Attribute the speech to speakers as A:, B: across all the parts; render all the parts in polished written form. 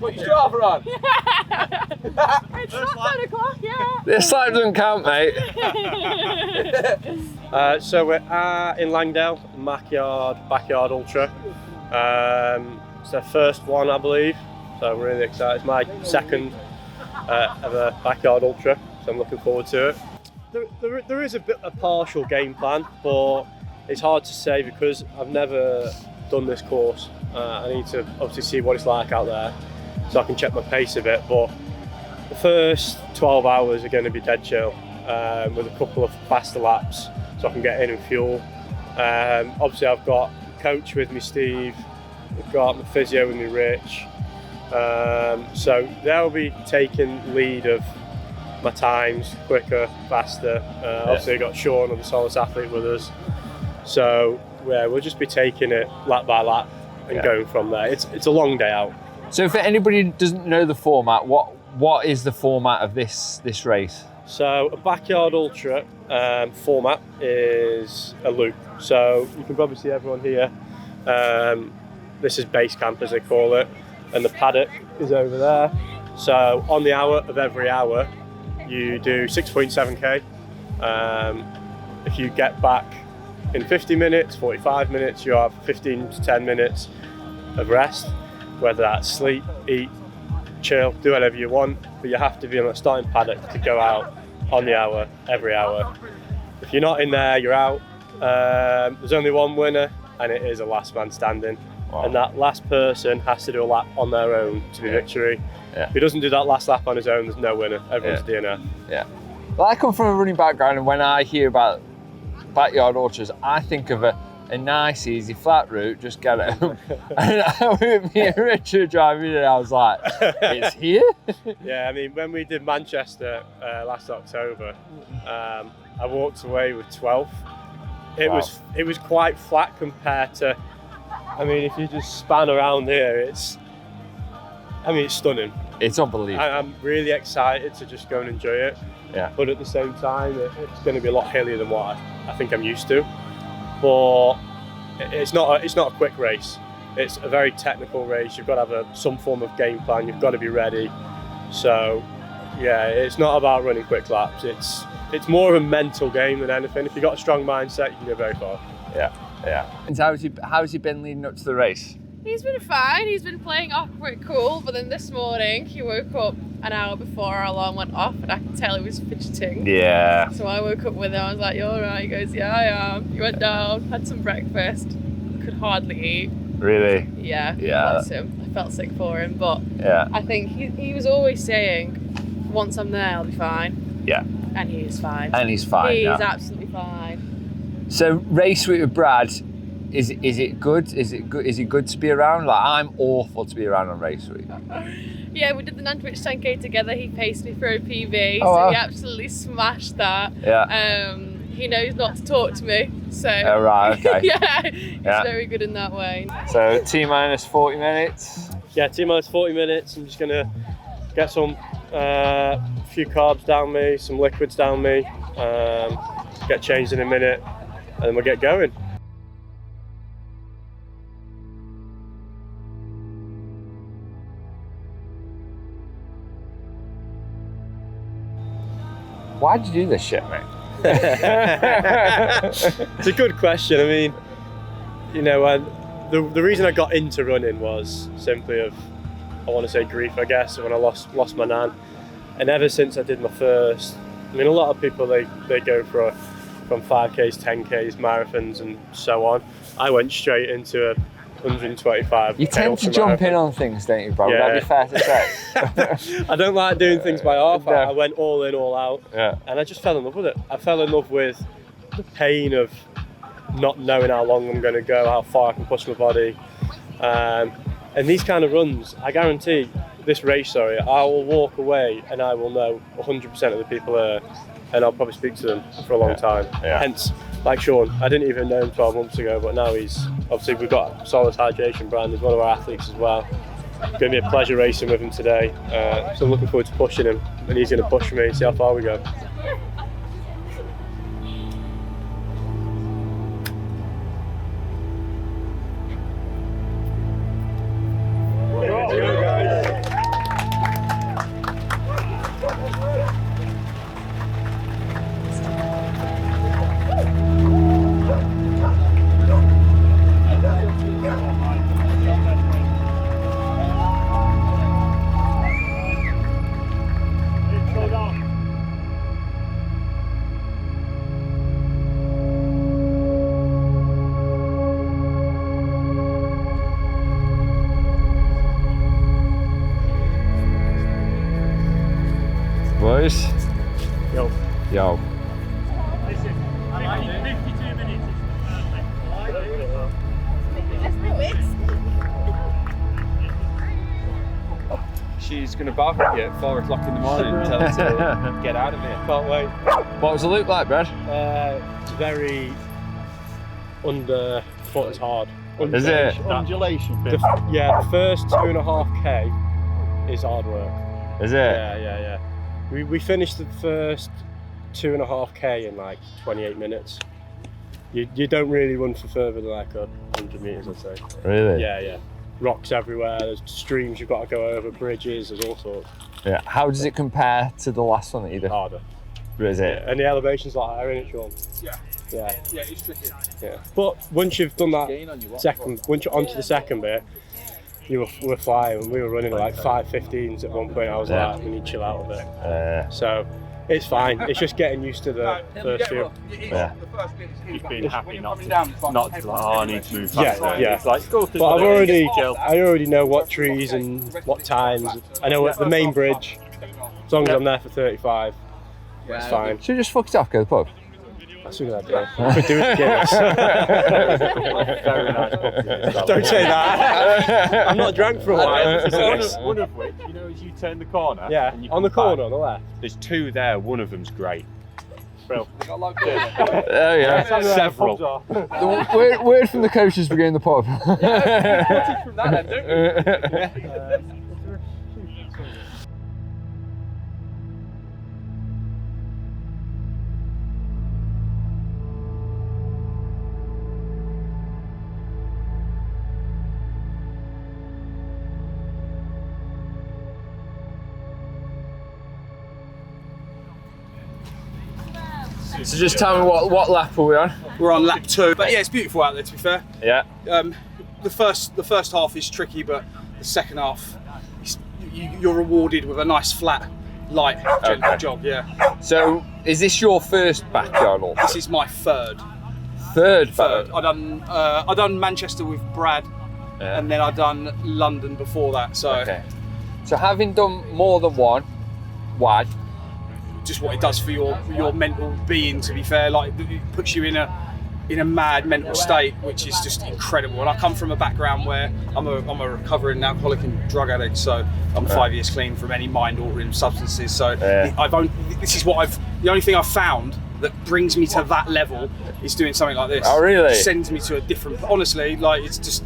A: Put your driver on.
B: It's not 10 o'clock yet.
C: This lap doesn't count, mate.
D: So we're in Langdale, Mackyard Backyard Ultra. It's their first one, I believe. So I'm really excited. It's my second ever Backyard Ultra, so I'm looking forward to it. There is a partial game plan, but it's hard to say because I've never done this course. I need to obviously see what it's like out there so I can check my pace a bit, but the first 12 hours are going to be dead chill with a couple of faster laps so I can get in and fuel. Obviously I've got coach with me, Steve, we've got my physio with me, Rich, so they'll be taking lead of my times, quicker, faster. Obviously I've got Sean and the Solace athlete with us, so yeah, we'll just be taking it lap by lap and going from there. It's a long day out.
C: So for anybody who doesn't know the format, what is the format of this race?
D: So a Backyard Ultra format is a loop. So you can probably see everyone here. This is base camp as they call it, and the paddock is over there. So on the hour of every hour, you do 6.7k. If you get back in 50 minutes, 45 minutes, you have 15 to 10 minutes of rest, whether that's sleep, eat, chill, do whatever you want, but you have to be on the starting paddock to go out on the hour, every hour. If you're not in there, you're out. There's only one winner, and it is a last man standing. Wow. And that last person has to do a lap on their own to be victory. Yeah. If he doesn't do that last lap on his own, there's no winner. Everyone's DNF.
C: Yeah. Well, I come from a running background, and when I hear about Backyard Ultras, I think of a nice, easy, flat route, just get it home. And me and Richard driving in, I was like, it's here?
D: Yeah, I mean, when we did Manchester last October, I walked away with 12th. It was quite flat compared to, I mean, if you just span around here, it's stunning.
C: It's unbelievable.
D: I'm really excited to just go and enjoy it.
C: Yeah.
D: But at the same time, it's going to be a lot hillier than what I think I'm used to. But it's not a quick race. It's a very technical race. You've got to have some form of game plan. You've got to be ready. So yeah, it's not about running quick laps. It's more of a mental game than anything. If you've got a strong mindset, you can go very far.
C: Yeah. And how's he been leading up to the race?
B: He's been fine. He's been playing off quite cool, but then this morning he woke up an hour before our alarm went off, and I could tell he was fidgeting.
C: Yeah.
B: So I woke up with him. I was like, "You all right?" He goes, "Yeah, I am." He went down, had some breakfast, could hardly eat.
C: Really?
B: Yeah. Bless him. I felt sick for him, but I think he was always saying, "Once I'm there, I'll be fine."
C: Yeah.
B: And he is fine.
C: He's fine.
B: He's absolutely fine.
C: So race week with Brad. Is it good? Is it good to be around? Like, I'm awful to be around on race week.
B: Yeah, we did the Nantwich 10k together. He paced me through a PB,
C: so
B: wow. He absolutely smashed that.
C: Yeah.
B: He knows not to talk to me, so.
C: Oh, right, okay.
B: Yeah, he's very good in that way.
C: So T-minus 40 minutes.
D: Yeah, T-minus 40 minutes. I'm just gonna get some few carbs down me, some liquids down me. Get changed in a minute, and then we'll get going.
C: Why'd you do this shit, mate?
D: It's a good question. I mean, you know, the reason I got into running was simply of, I want to say, grief, I guess, when I lost my nan. And ever since I did my first, I mean, a lot of people, they go from 5Ks, 10Ks, marathons and so on. I went straight into a 125.
C: You tend to jump in on things, don't you, bro? Yeah. Would that be fair to say?
D: I don't like doing things by half.
C: No.
D: I went all in, all out.
C: Yeah.
D: And I just fell in love with it. I fell in love with the pain of not knowing how long I'm going to go, how far I can push my body. And these kind of runs, I guarantee, this race, I will walk away and I will know 100% of the people there, and I'll probably speak to them for a long time. Yeah. Hence, like Sean, I didn't even know him 12 months ago, but now obviously we've got Solace Hydration brand, he's one of our athletes as well. It's going to be a pleasure racing with him today. So I'm looking forward to pushing him, and he's going to push me and see how far we go.
C: boys.
D: Yo.
C: Yo.
A: Listen, I need 52 minutes.
E: She's going to bark at you at 4 o'clock in the morning and tell her to get out of here.
D: Can't wait.
C: What was the loop like, Brad?
D: Very underfoot is hard.
C: Is it?
A: Undulation.
D: The first 2.5k is hard work.
C: Is it?
D: Yeah. We finished the first 2.5k in like 28 minutes. You don't really run for further than like 100 meters, I'd say.
C: Really?
D: Yeah. Rocks everywhere. There's streams you've got to go over, bridges. There's all sorts.
C: Yeah. How does it compare to the last one that you did?
D: Harder.
C: Is it?
D: And the elevation's like higher, isn't it, Sean? Yeah, it's tricky. Yeah. But once you've done that once you're onto the second bit, you were flying. We were running like 5:15s at one point. I was like, we need to chill out a bit. So it's fine. It's just getting used to the first few.
C: Yeah.
A: You've been happy not to like, oh, I need to move faster.
D: Yeah.
A: It's like, go through
D: But
A: the
D: I already know what trees and what times. I know the main bridge. As long as I'm there for 35, it's fine.
C: Should we just fuck it off, go to the pub?
D: That's a good idea. We could do it together.
A: Very nice.
D: Don't say that. I'm not drunk for a while.
A: One of which, you know, as you turn the corner.
D: Yeah,
A: and you
D: on the
A: come
D: corner
A: back,
D: on the left.
E: There's 2 there, one of them's great.
A: Bro.
C: Oh yeah.
E: Several.
C: The word from the coaches for getting the pub.
A: From that end, don't we?
C: So just tell me what lap are we on?
F: We're on lap 2, but yeah, it's beautiful out there, to be fair.
C: Yeah.
F: The first half is tricky, but the second half, you're rewarded with a nice flat, light, gentle jog. Yeah.
C: So is this your first backyard ultra?
F: This is my third.
C: Third.
F: I done Manchester with Brad, and then I done London before that. So
C: Okay. So having done more than one, why?
F: just what it does for your mental being, to be fair. Like, it puts you in a mad mental state, which is just incredible. And I come from a background where I'm a recovering alcoholic and drug addict, so I'm 5 years clean from any mind-altering substances. So the only thing I've found that brings me to that level is doing something like this.
C: Oh, really?
F: It sends me to a different. Honestly, like, it's just.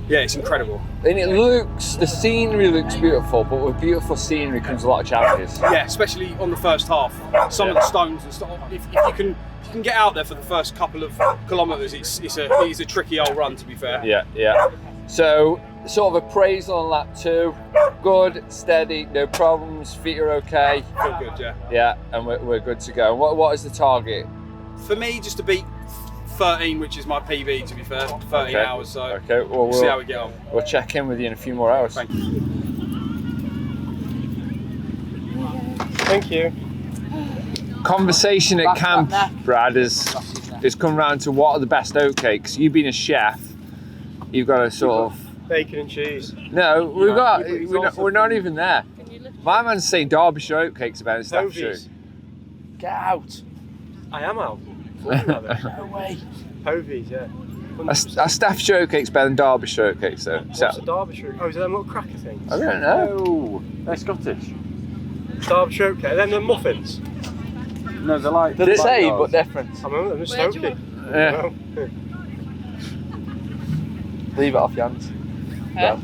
F: Yeah, it's incredible.
C: And the scenery looks beautiful, but with beautiful scenery comes a lot of challenges.
F: Yeah, especially on the first half. Some of the stones and stuff. If you can get out there for the first couple of kilometres, it's a tricky old run, to be fair.
C: Yeah. So sort of appraisal on lap 2, good, steady, no problems, feet are okay.
F: Feel good, yeah.
C: Yeah, and we're good to go. And what is the target?
F: For me, just to beat 13, which is my PB, to be fair, 13 hours. So
C: okay, well,
F: we'll see how we get on.
C: We'll check in with you in a few more hours.
F: Thank you.
D: Thank you.
C: Conversation at camp, Brad, has come round to what are the best oatcakes. You've been a chef, you've got a sort of
D: bacon and cheese.
C: No, we're not even there. My man's saying Derbyshire oatcakes about Staffordshire.
D: Get out. I am out. No way. Hovies, yeah.
C: Are Staffordshire oatcakes better than Derbyshire oatcakes though?
D: What's a Derbyshire? Oh, is it them little cracker things?
C: I don't know.
A: No, they're Scottish.
D: Derbyshire oatcake. Then the muffins.
A: No, they're like.
C: They're the same but different.
D: I'm just smoky.
C: Yeah. Leave it off your hands.
B: Huh?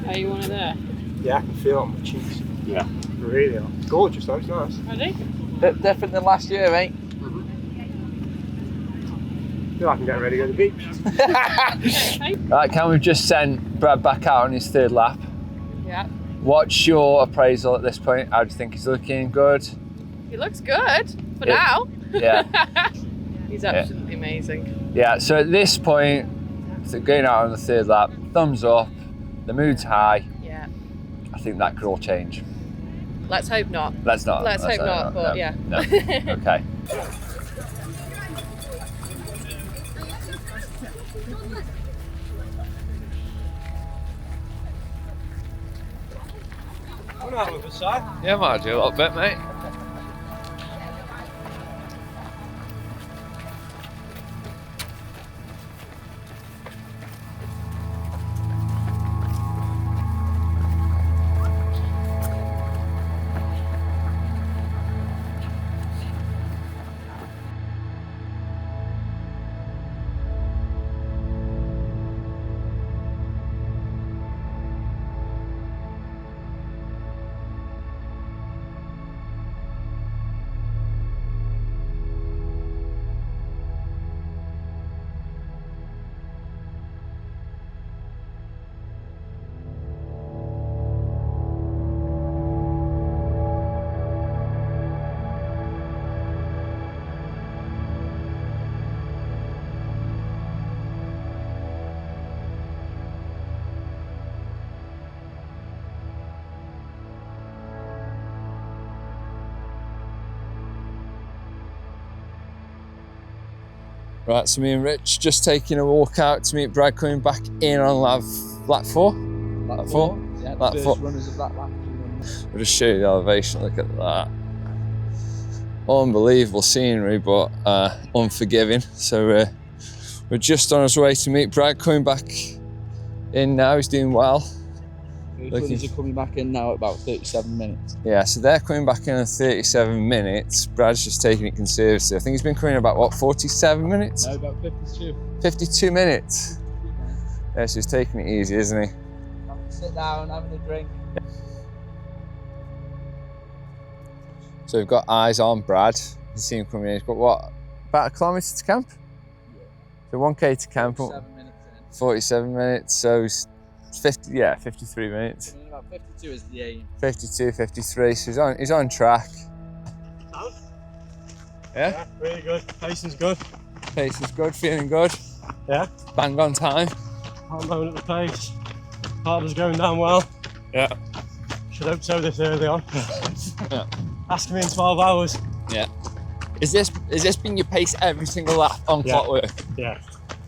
B: Are you one of there?
D: Yeah, I can feel it on my cheeks.
A: Yeah.
D: Really. It's gorgeous though, it's nice.
B: Ready?
C: Bit different than last year, mate.
D: I feel like I can get ready to go to the beach.
C: Right, Cam, we've just sent Brad back out on his third lap.
B: Yeah.
C: What's your appraisal at this point? How do you think he's looking? Good?
B: He looks good for now.
C: Yeah.
B: He's absolutely amazing.
C: Yeah, so at this point, going out on the third lap, thumbs up, the mood's high.
B: Yeah.
C: I think that could all change.
B: Let's hope not.
C: Let's not.
B: Let's hope not, but
C: no,
B: yeah.
C: No. Okay.
D: Want to have a good side?
C: Yeah, might do a little bit, mate. Right, so me and Rich just taking a walk out to meet Brad coming back in on lap 4. Lap 4?
G: Yeah,
C: lap
G: first
C: 4.
G: runners of that lap.
C: I'll just show you the elevation, look at that. Unbelievable scenery, but unforgiving. So we're just on our way to meet Brad coming back in now, he's doing well.
G: The runners are coming back in now at about 37 minutes.
C: Yeah, so they're coming back in at 37 minutes. Brad's just taking it conservative. I think he's been coming in about, what, 47 minutes?
G: No, about 52.
C: 52 minutes. Yeah, so he's taking it easy, isn't he?
G: Sit down, having a drink.
C: So we've got eyes on Brad. You see him coming in. He's got, what, about a kilometre to camp?
G: Yeah.
C: So 1k to camp.
G: 47 minutes in.
C: 47 minutes, so he's 53 minutes.
G: I mean, about 52 is the aim.
C: 52, 53, so he's on track. Yeah?
D: Really good. Pacing's good.
C: Pace is good, feeling good.
D: Yeah.
C: Bang on time.
D: I'm going at the pace. Harbour's going down well.
C: Yeah.
D: Should hope so this early on.
C: Yeah.
D: Asking me in 12 hours.
C: Yeah. Is this been your pace every single lap on clockwork?
D: Yeah.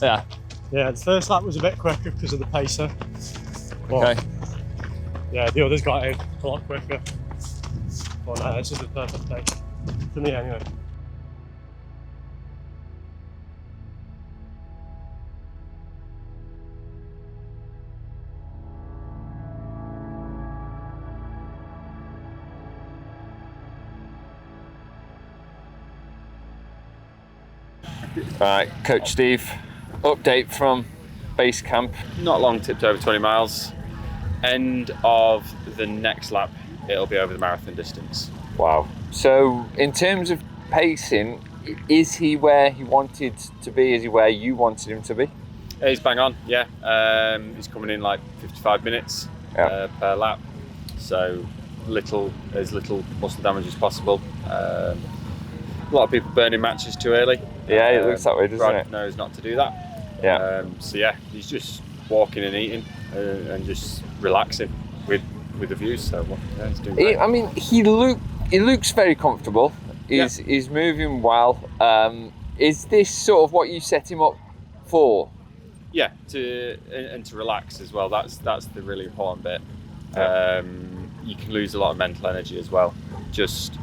C: Yeah.
D: Yeah, the first lap was a bit quicker because of the pacer. But,
C: Okay.
D: yeah, the others got in a lot quicker. But no, this is the perfect pace. For me anyway.
C: Right, Coach Steve, update from base camp.
E: Not long, tipped over 20 miles. End of the next lap, it'll be over the marathon distance.
C: Wow. So in terms of pacing, is he where he wanted to be? Is he where you wanted him to be?
E: He's bang on, yeah. He's coming in like 55 minutes per lap. So as little muscle damage as possible. A lot of people burning matches too early.
C: Yeah, it looks that way, doesn't
E: Brad
C: it?
E: knows not to do that.
C: Yeah.
E: So yeah, he's just walking and eating and just relaxing with the views. So yeah, he's doing great.
C: I mean, he looks very comfortable. He's moving well. Is this sort of what you set him up for?
E: Yeah, to relax as well. That's the really important bit.
C: Yeah.
E: You can lose a lot of mental energy as well. Just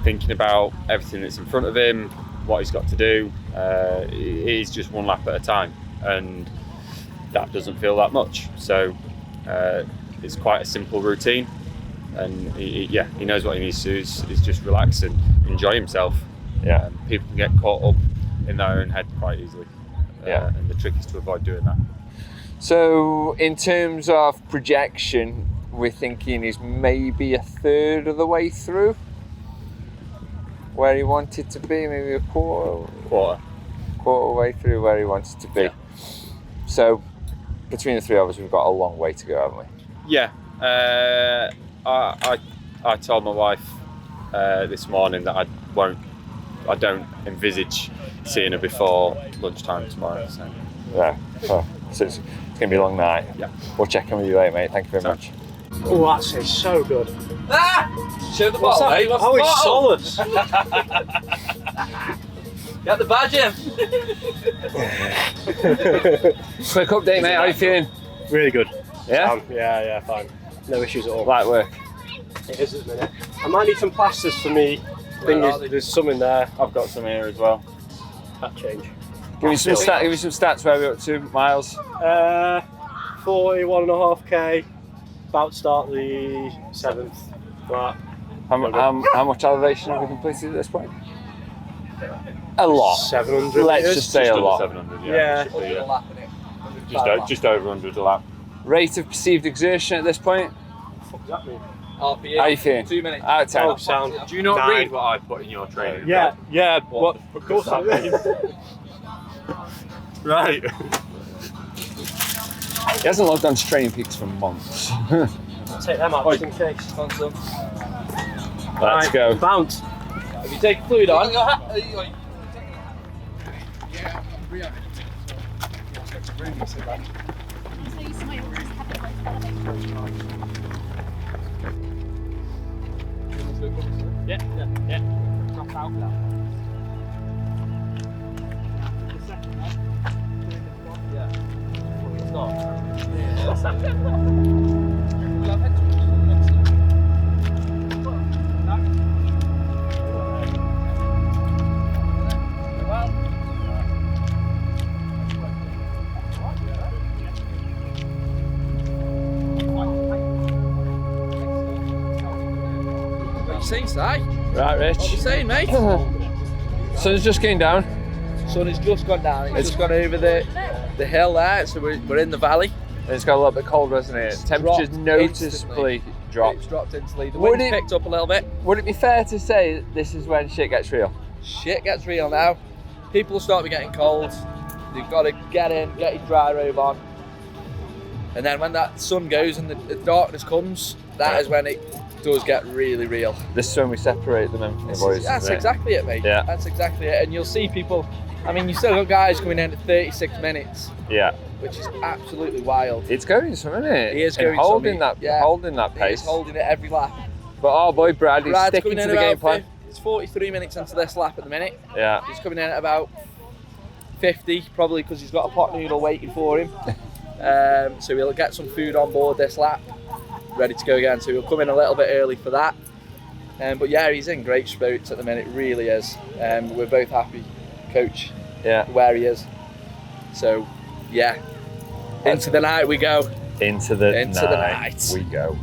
E: thinking about everything that's in front of him, what he's got to do. It is just one lap at a time, and that doesn't feel that much. So it's quite a simple routine, and he knows what he needs to do. Is just relax and enjoy himself.
C: Yeah.
E: People can get caught up in their own head quite easily. And the trick is to avoid doing that.
C: So in terms of projection, we're thinking he's maybe a third of the way through where he wanted to be, maybe a quarter way through where he wanted to be.
E: Yeah.
C: So between the three of us, we've got a long way to go, haven't we?
E: Yeah, I told my wife this morning that I don't envisage seeing her before lunchtime tomorrow. So.
C: Yeah. Oh, so it's going to be a long night.
E: Yeah.
C: We'll check in with you later, mate. Thank you very much.
D: Oh, that tastes so good.
G: Show the
D: What's
G: bottle,
D: that?
G: mate. What's
D: Oh,
G: the
D: it's
G: bottle?
D: Solace.
G: Get the badge in.
C: Quick update, mate. How are you feeling?
D: Really good.
C: Yeah?
D: Yeah, fine. No issues at all.
C: Light work.
D: It is at the minute. I might need some plasters for me. There's some in there.
E: I've got some here as well.
D: That change.
C: Give me some stats where we're up to, Miles.
D: 41.5k. About to start the 7th flat.
C: How much elevation have we completed at this point? A lot.
D: 700.
C: Let's just say a lot.
E: 700,
D: Yeah.
E: Should be, just over 100 a lap.
C: Rate of perceived exertion at this point?
D: What does that mean?
C: How are you feeling?
G: 2 minutes.
C: Out of 10.
D: Oh, sound.
E: Do you not
D: 9.
E: read what I put in your training?
D: Yeah, what? Of course I mean.
E: Right.
C: He hasn't logged on to Training Peaks for months.
D: Take them out just in case.
C: Let's go.
D: Bounce.
G: Have you taken fluid on? What are you saying, Si?
C: Right, Rich.
G: What are you saying, mate?
C: Sun's just going down.
G: Sun has just gone down. It's just gone over the hill there, so we're in the valley.
C: It's got a little bit colder, hasn't it? Temperature's
G: Dropped
C: noticeably dropped.
G: It's dropped instantly. The
C: Would
G: wind's
C: it-
G: picked up a little bit.
C: Would it be fair to say that this is when shit gets real?
G: Shit gets real now. People start getting cold. You've got to get in, get your dry robe on. And then when that sun goes and the darkness comes, that is when it does get really real.
C: This is when we separate the men from the boys.
G: That's
C: isn't it?
G: exactly it, mate.
C: Yeah.
G: That's exactly it. And you'll see people, I mean, you still got guys coming in at 36 minutes,
C: Yeah.
G: which is absolutely wild.
C: It's going some, isn't it?
G: He is
C: And
G: going
C: holding
G: some,
C: that,
G: yeah.
C: holding that
G: He's
C: pace.
G: holding it every lap.
C: But our boy Brad, he's
G: Brad's
C: sticking
G: coming
C: to
G: in
C: the game
G: about
C: plan.
G: It's 43 minutes into this lap at the minute.
C: Yeah.
G: He's coming in at about 50, probably because he's got a pot noodle waiting for him. So he'll get some food on board this lap, ready to go again. So he'll come in a little bit early for that. But yeah, he's in great spirits at the minute, really is. We're both happy, coach,
C: Yeah.
G: where he is. So yeah, into the night we go.
C: Into the
G: night
C: we go.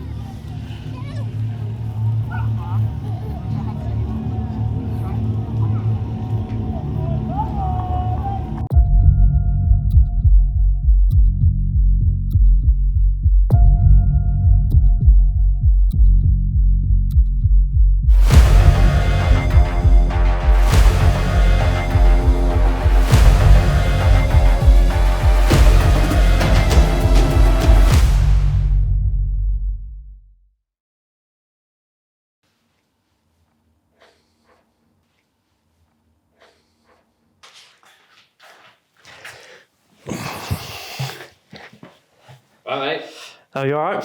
H: Right, mate.
D: Are you alright?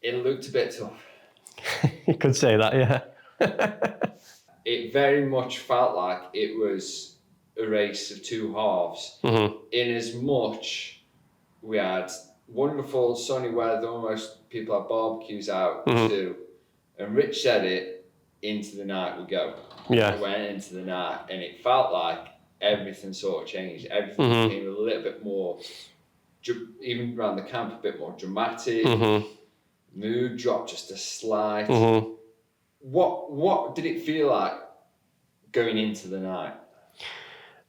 H: It looked a bit tough.
D: You could say that, yeah.
H: It very much felt like it was a race of two halves.
D: Mm-hmm.
H: In as much we had wonderful sunny weather, almost people had barbecues out to do. And Rich said it, into the night we go.
D: Yeah.
H: We went into the night and it felt like everything sort of changed. Everything became a little bit more, even around the camp, a bit more dramatic. Mood dropped just a slight. What did it feel like going into the night?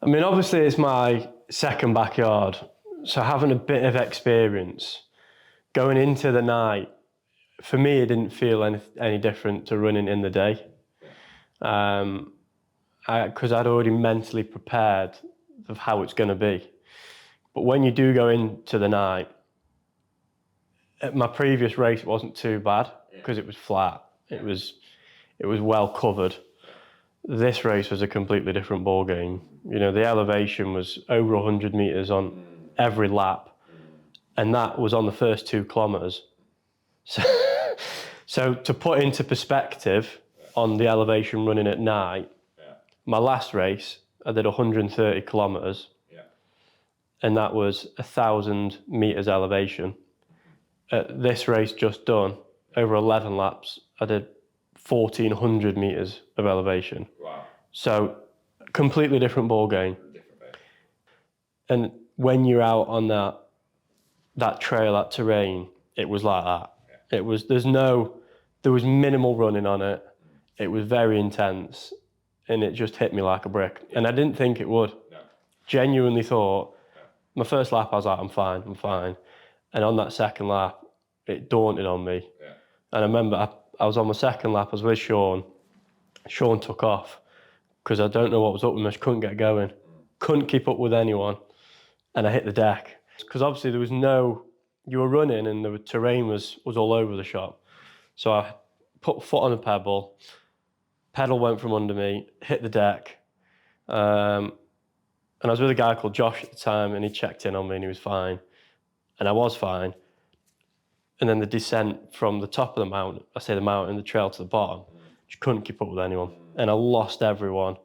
D: I mean, obviously it's my second backyard, so having a bit of experience going into the night, for me, it didn't feel any different to running in the day. Because I'd already mentally prepared of how it's going to be. But when you do go into the night, at my previous race it wasn't too bad because it was flat. It was well covered. This race was a completely different ball game. You know, the elevation was over 100 meters on every lap, and that was on the first 2 kilometers. So to put into perspective on the elevation running at night, my last race I did 130 kilometers, and that was 1,000 meters elevation. At this race just done, over 11 laps, I did
I: 1,400 meters of elevation.
H: Wow.
I: So completely different ball game.
H: Different way.
I: And when you're out on that trail, that terrain, it was like that.
H: Yeah.
I: It was, there was minimal running on it. It was very intense, and it just hit me like a brick.
H: Yeah.
I: And I didn't think it would.
H: No.
I: Genuinely thought, my first lap I was like, I'm fine. And on that second lap, it daunted on me.
H: Yeah.
I: And I remember I was on my second lap, I was with Sean. Sean took off because I don't know what was up with me, I just couldn't get going. Couldn't keep up with anyone. And I hit the deck. Because obviously there was you were running and the terrain was all over the shop. So I put foot on a pedal went from under me, hit the deck. And I was with a guy called Josh at the time, and he checked in on me and he was fine. And I was fine. And then the descent from the top of the mountain, the trail to the bottom, just couldn't keep up with anyone. And I lost everyone,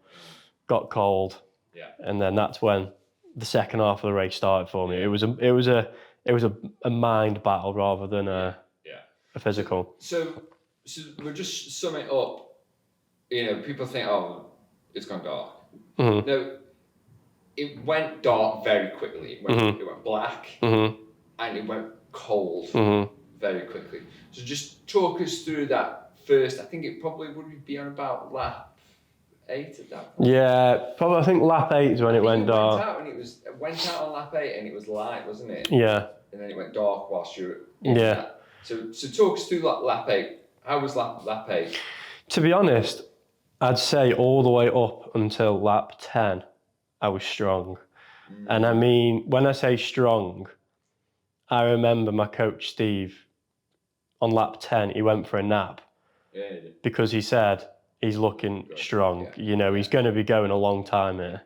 I: got cold.
H: Yeah.
I: And then that's when the second half of the race started for me. It was a mind battle rather than a physical.
H: So we'll just sum it up. You know, people think, oh, it's gone dark.
I: Mm-hmm.
H: No, it went dark very quickly. It went black,
I: Mm-hmm.
H: and it went cold
I: Mm-hmm.
H: very quickly. So just talk us through that first. I think it probably would be on about lap 8 at that point.
I: Yeah, probably. I think lap 8 is when it went dark.
H: It went out on lap 8 and it was light, wasn't it?
I: Yeah.
H: And then it went dark whilst you were
I: Yeah.
H: that. So talk us through lap 8. How was lap 8?
I: To be honest, I'd say all the way up until lap 10, I was strong. And I mean, when I say strong, I remember my coach Steve, on lap 10, he went for a nap because he said he's looking strong.
H: Yeah.
I: You know, he's going to be going a long time here.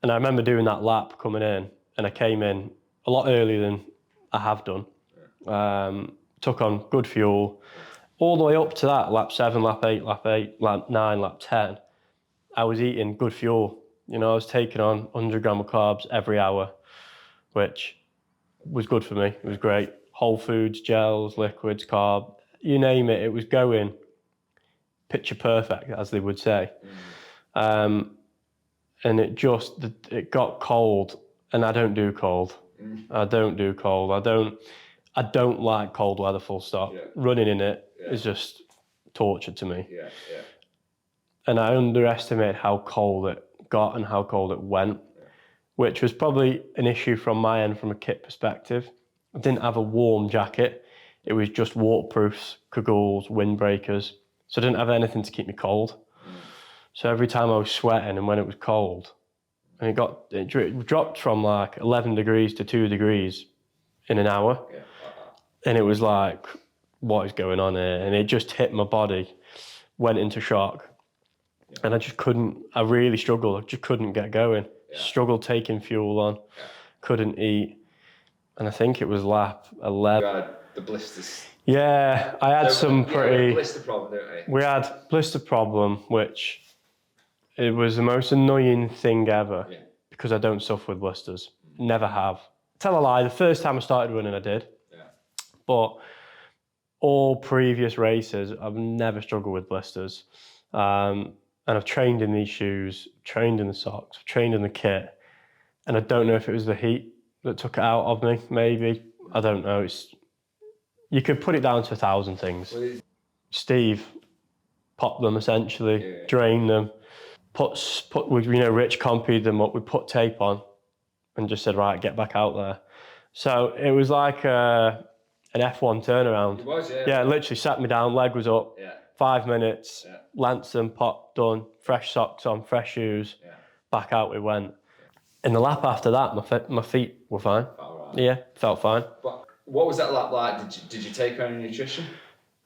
I: And I remember doing that lap coming in, and I came in a lot earlier than I have done. Took on good fuel. All the way up to that, lap 7, lap 8, lap 9, lap 10, I was eating good fuel. You know, I was taking on 100 gram of carbs every hour, which was good for me. It was great. Whole foods, gels, liquids, carb, you name it, it was going picture perfect, as they would say. And it got cold, and I don't do cold. I don't do cold. I don't like cold weather, full stop.
H: Yeah.
I: Running in it is just torture to me.
H: Yeah.
I: And I underestimated how cold it got and how cold it went, which was probably an issue from my end from a kit perspective. I didn't have a warm jacket. It was just waterproofs, cagoule, windbreakers. So I didn't have anything to keep me cold. So every time I was sweating and when it was cold, and it dropped from like 11 degrees to 2 degrees in an hour.
H: Yeah.
I: And it was like, what is going on here? And it just hit my body, went into shock. Yeah. And I really struggled. I just couldn't get going. Yeah. Struggled taking fuel on, couldn't eat. And I think it was lap 11.
H: You had the blisters.
I: Yeah, I had some pretty...
H: blister problem, don't we?
I: We had blister problem, which it was the most annoying thing ever because I don't suffer with blisters. Never have. Tell a lie, the first time I started running I did.
H: Yeah.
I: But all previous races, I've never struggled with blisters. And I've trained in these shoes, trained in the socks, trained in the kit. And I don't know if it was the heat that took it out of me, maybe. I don't know. You could put it down to 1,000 things. Steve popped them essentially, drained them, Rich compied them up, we put tape on and just said, right, get back out there. So it was like an F1 turnaround.
H: It was,
I: Yeah, literally sat me down, leg was up, 5 minutes, lanced them, pop, done, fresh socks on, fresh shoes, back out we went. In the lap after that, my feet were fine.
H: Right.
I: Yeah, felt fine.
H: But what was that lap like? Did you take on any nutrition?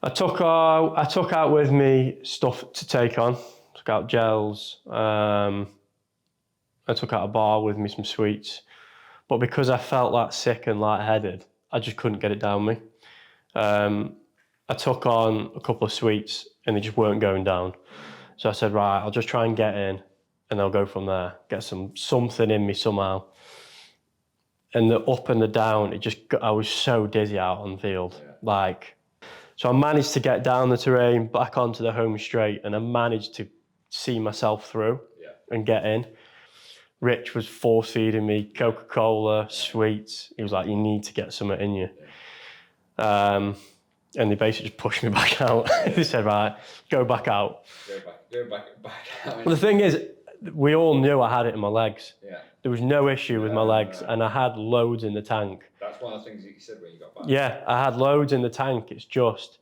I: I took out with me stuff to take on. Took out gels. I took out a bar with me, some sweets. But because I felt that sick and lightheaded, I just couldn't get it down me. I took on a couple of sweets and they just weren't going down. So I said, right, I'll just try and get in and I'll go from there. Get something in me somehow. And the up and the down, I was so dizzy out on the field. So I managed to get down the terrain, back onto the home straight, and I managed to see myself through and get in. Rich was force feeding me Coca-Cola, sweets. He was like, you need to get something in you. And they basically just pushed me back out. They said, right, go back out.
H: Go back out.
I: Well, the thing is, we all knew I had it in my legs.
H: Yeah.
I: There was no issue with my legs, and I had loads in the tank.
H: That's one of the things that you said when you got back.
I: Yeah, I had loads in the tank. It's just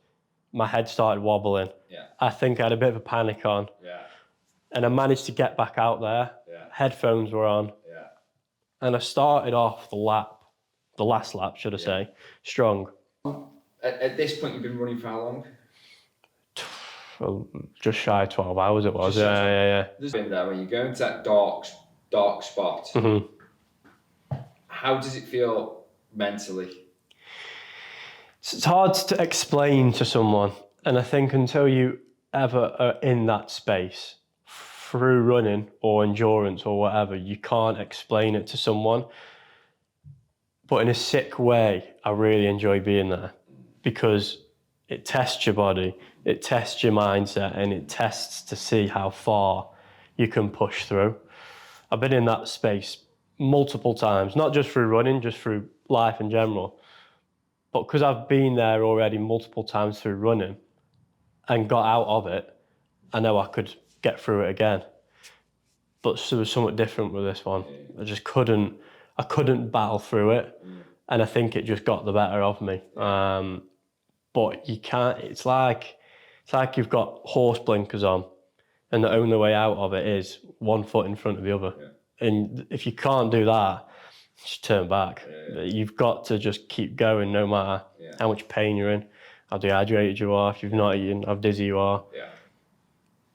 I: my head started wobbling.
H: Yeah.
I: I think I had a bit of a panic on.
H: Yeah.
I: And I managed to get back out there.
H: Yeah.
I: Headphones were on.
H: Yeah.
I: And I started off the last lap, should I say, strong.
H: At this point, you've been running for how long?
I: Well, just shy of 12 hours it was. Yeah.
H: There's been there when you go into that dark spot.
I: Mm-hmm.
H: How does it feel mentally?
I: It's hard to explain to someone. And I think until you ever are in that space, through running or endurance or whatever, you can't explain it to someone. But in a sick way, I really enjoy being there because it tests your body, it tests your mindset, and it tests to see how far you can push through. I've been in that space multiple times, not just through running, just through life in general. But because I've been there already multiple times through running and got out of it, I know I could get through it again. But there was something different with this one. I just couldn't battle through it. And I think it just got the better of me. But you can't, it's like you've got horse blinkers on and the only way out of it is one foot in front of the other. Yeah. And if you can't do that, just turn back. Yeah. You've got to just keep going no matter how much pain you're in, how dehydrated you are, if you've not eaten, how dizzy you are. Yeah.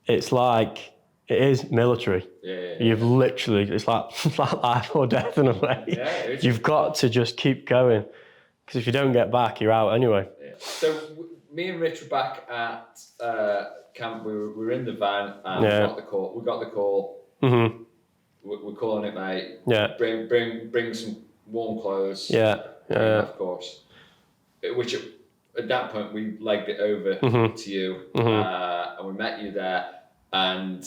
I: It's like, it is military. You've literally, it's like life or death in a way. You've got to just keep going because if you don't get back, you're out anyway.
H: Yeah. So me and Rich were back at camp. We were in the van and we got the call. Mm-hmm. We're calling it, mate. Yeah. Bring some warm clothes. Of course. Which at that point we legged it over to you, and we met you there, and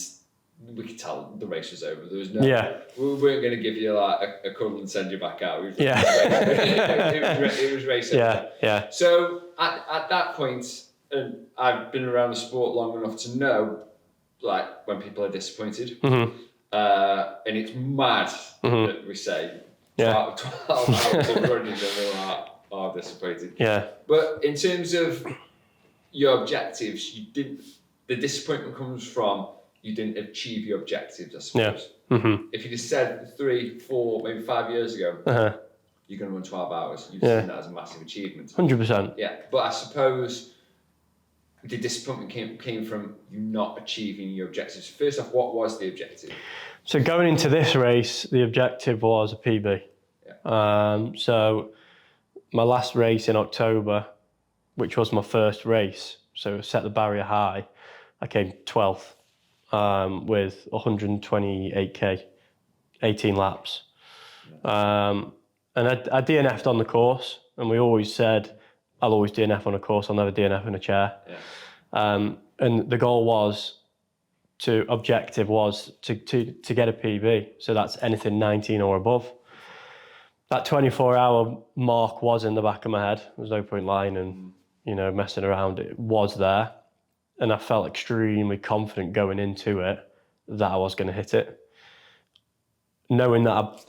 H: we could tell the race was over. There was no. Yeah. We weren't going to give you like a cuddle and send you back out. It was race over. Yeah. So at that point, and I've been around the sport long enough to know, like when people are disappointed, and it's mad that we say 12 hours of running and we are disappointed. Yeah. But in terms of your objectives, you didn't. The disappointment comes from you didn't achieve your objectives, I suppose. Yeah. Mm-hmm. If you'd have said 3, 4, maybe 5 years ago, you're going to run 12 hours, you'd have seen that as a massive achievement.
I: 100%.
H: Yeah, but I suppose the disappointment came from you not achieving your objectives. First off, what was the objective?
I: So going into this race, the objective was a PB. Yeah. So my last race in October, which was my first race, so set the barrier high, I came 12th. With 128k, 18 laps. And I DNF'd on the course, and we always said, I'll always DNF on a course, I'll never DNF in a chair. Yeah. And the goal objective was to get a PB, so that's anything 19 or above. That 24-hour mark was in the back of my head. There was no point lying and messing around. It was there. And I felt extremely confident going into it that I was going to hit it. Knowing that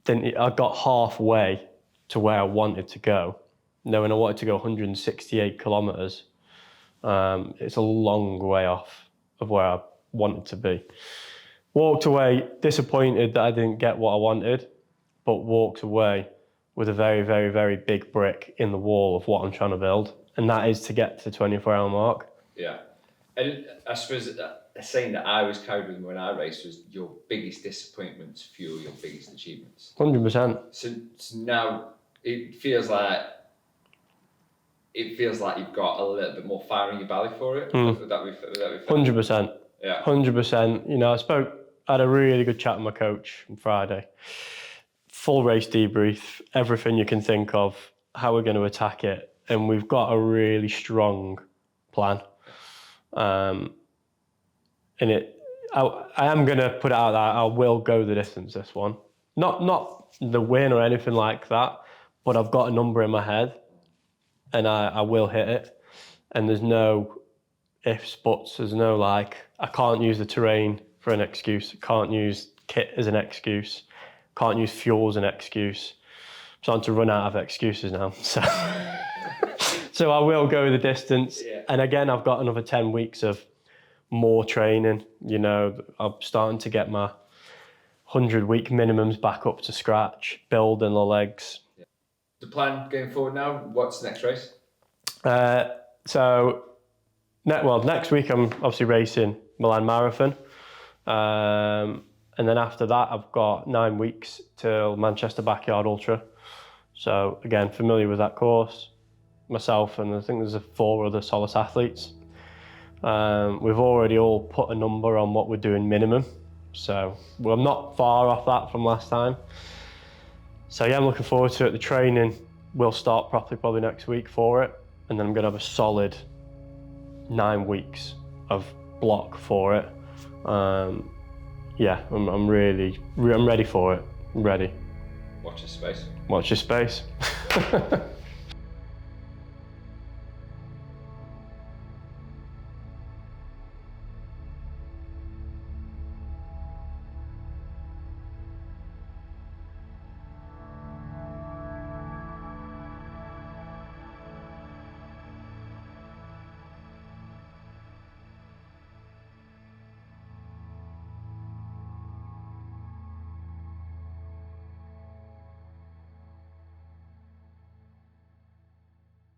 I: I got halfway to where I wanted to go, knowing I wanted to go 168 kilometres, it's a long way off of where I wanted to be. Walked away disappointed that I didn't get what I wanted, but walked away with a very, very, very big brick in the wall of what I'm trying to build, and that is to get to the 24-hour mark.
H: Yeah. And I suppose a saying that I was carried with me when I raced was your biggest disappointments fuel your biggest achievements.
I: 100%.
H: So now it feels like you've got a little bit more fire in your belly for it. Would that be fair?
I: 100%. Yeah. 100%. I had a really good chat with my coach on Friday. Full race debrief, everything you can think of, how we're going to attack it. and we've got a really strong plan. And I am going to put it out that I will go the distance this one. Not the win or anything like that, but I've got a number in my head and I will hit it. And there's no ifs, buts, there's no like, I can't use the terrain for an excuse, I can't use kit as an excuse, can't use fuel as an excuse. I'm starting to run out of excuses now. So I will go the distance.
H: Yeah.
I: And again, I've got another 10 weeks of more training. You know, I'm starting to get my 100-week minimums back up to scratch, building the legs.
H: The plan going forward now, what's the next race?
I: Next week I'm obviously racing Milan Marathon. And then after that, I've got 9 weeks till Manchester Backyard Ultra. So again, familiar with that course. Myself and I think there's 4 other Solace athletes. We've already all put a number on what we're doing minimum. So I'm not far off that from last time. So yeah, I'm looking forward to it. The training will start properly probably next week for it. And then I'm gonna have a solid 9 weeks of block for it. Yeah, I'm ready for it. I'm ready.
H: Watch this space.
I: Watch this space.